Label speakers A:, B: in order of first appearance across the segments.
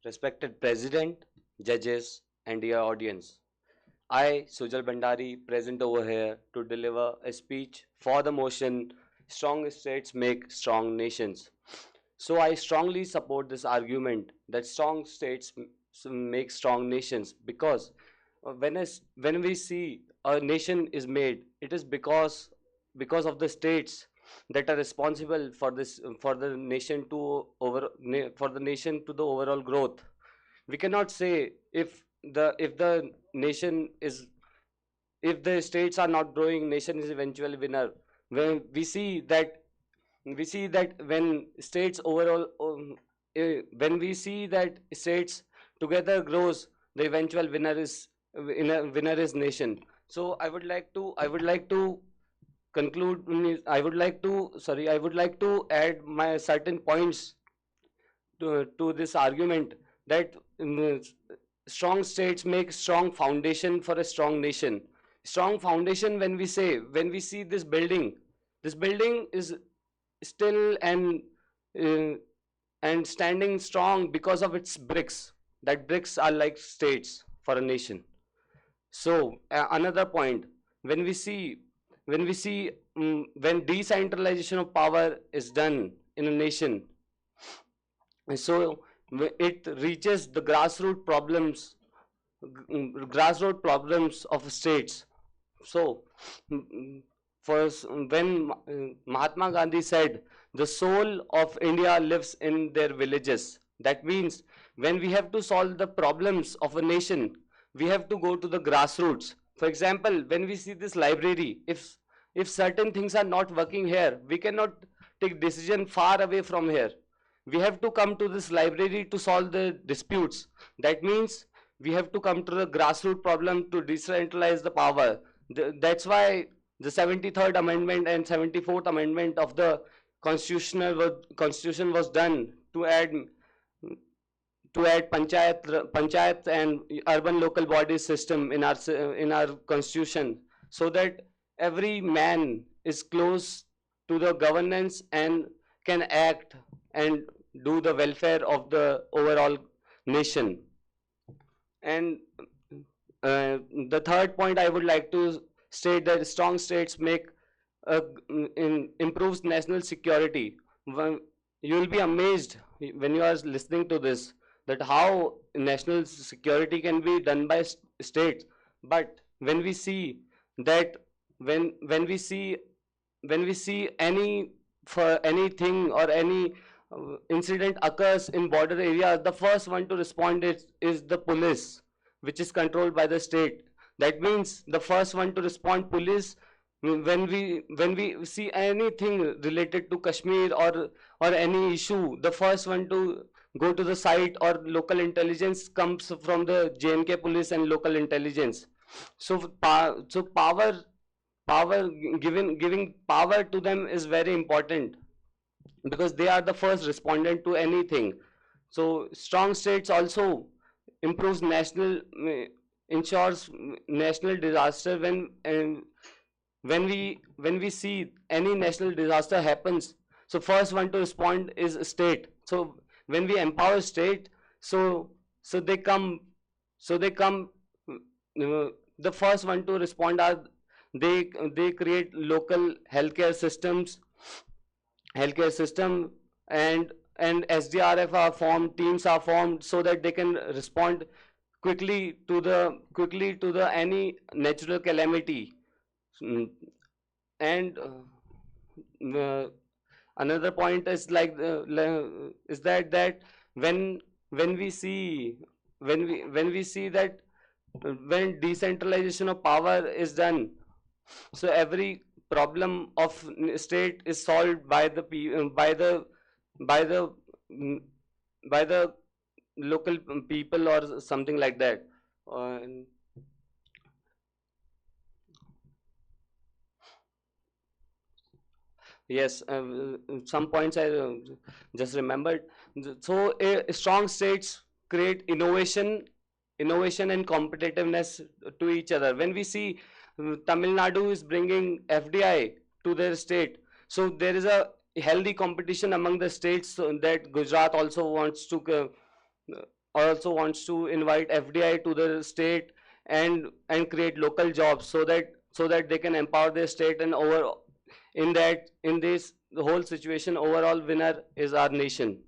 A: Respected President, judges, and dear audience, I, Sujal Bhandari, present over here to deliver a speech for the motion Strong States Make Strong Nations. So, I strongly support this argument that strong states make strong nations because when we see a nation is made, it is because of the states that are responsible for this for the nation to for the nation to the overall growth. We cannot say if the nation is if the states are not growing, nation is eventually winner. When we see that when states overall when we see that states together grows, the eventual winner is nation. So I would like to conclude. I would like to add my certain points to this argument that strong states make strong foundation for a strong nation. Strong foundation, when we see this building is still uh, and standing strong because of its bricks. That bricks are like states for a nation. So another point, when we see when decentralization of power is done in a nation, so it reaches the grassroots problems of states. So first, when Mahatma Gandhi said the soul of India lives in their villages, that means when we have to solve the problems of a nation, we have to go to the grassroots. For example, when we see this library, if certain things are not working here, we cannot take decision far away from here. We have to come to this library to solve the disputes. That means we have to come to the grassroots problem to decentralize the power. That's why the 73rd amendment and 74th amendment of the constitution was done to add panchayat and urban local body system in our constitution, so that every man is close to the governance and can act and do the welfare of the overall nation. And the third point I would like to state that strong states improves national security. You will be amazed when you are listening to this, that how national security can be done by states. But when we see that when we see any for anything or any incident occurs in border area, the first one to respond is the police, which is controlled by the state. That means the first one to respond police. When we see anything related to Kashmir or any issue, the first one to go to the site or local intelligence comes from the JNK police and local intelligence. So power giving power to them is very important, because they are the first respondent to anything. So strong states also improves ensures national disaster. When we see any national disaster happens, so first one to respond is state. So when we empower state, so so they come so they come, the first one to respond are they create local healthcare system, and SDRF are formed, teams are formed, so that they can respond quickly to the any natural calamity. Mm, and uh, another point is like is that when we see when we see that when decentralization of power is done, so every problem of state is solved by the by the mm, by the local people or something like that. And yes, some points I just remembered. So strong states create innovation and competitiveness to each other. When we see Tamil Nadu is bringing FDI to their state, so there is a healthy competition among the states, that Gujarat also wants to also wants to invite FDI to the state and create local jobs, so that they can empower their state, and over in this the whole situation, overall winner is our nation.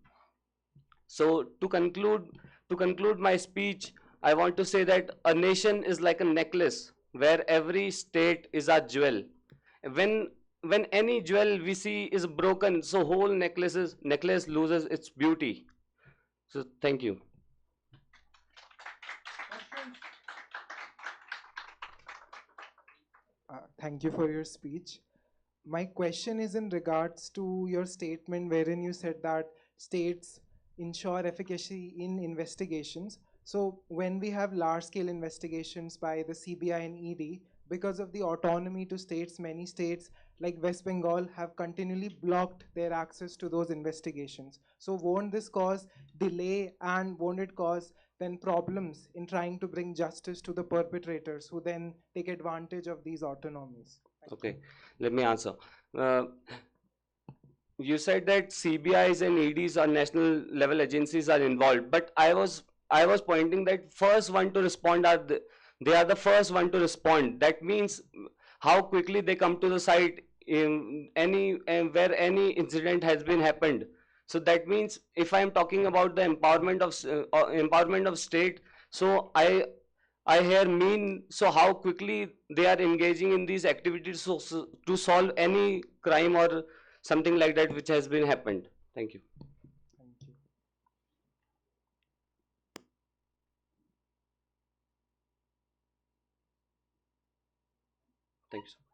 A: So to conclude my speech, I want to say that a nation is like a necklace where every state is a jewel. When when any jewel we see is broken, so whole necklace loses its beauty. So thank you.
B: Thank you for your speech. My question is in regards to your statement wherein you said that states ensure efficacy in investigations. So, when we have large scale investigations by the CBI and ED, because of the autonomy to states, many states like West Bengal have continually blocked their access to those investigations. So, won't this cause delay, and won't it cause then problems in trying to bring justice to the perpetrators who then take advantage of these autonomies?
A: Okay, let me answer. Uh, you said that CBIs and EDs or national level agencies are involved, but I was pointing that first one to respond they are the first one to respond. That means how quickly they come to the site in any where any incident has been happened. So that means if I am talking about the empowerment of state, so I hear mean, so how quickly they are engaging in these activities, to solve any crime or something like that which has been happened. Thank you.
B: Thank you.
A: Thank you.